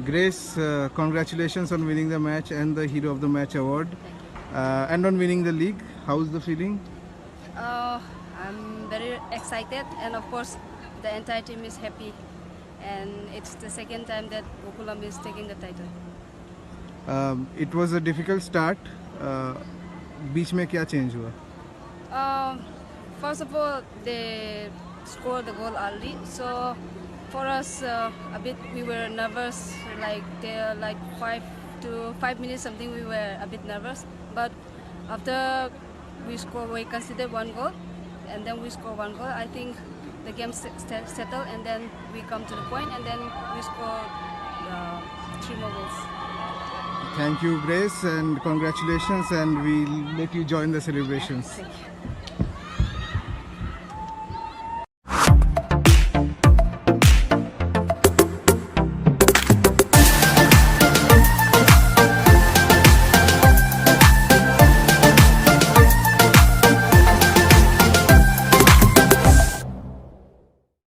Grace, congratulations on winning the match and the Hero of the Match award. Thank you. And on winning the league. How's the feeling? I'm very excited, and of course, the entire team is happy. And it's the second time that Gokulam is taking the title. It was a difficult start. बीच में क्या change हुआ? First of all, they scored the goal early, so for us a bit we were nervous. Like there, like 5 minutes something, we were a bit nervous. But after we considered one goal, and then we score one goal. I think the game settled, and then we come to the point, and then we scored 3 more goals. Thank you, Grace, and congratulations. And we'll let you join the celebrations. Thank you.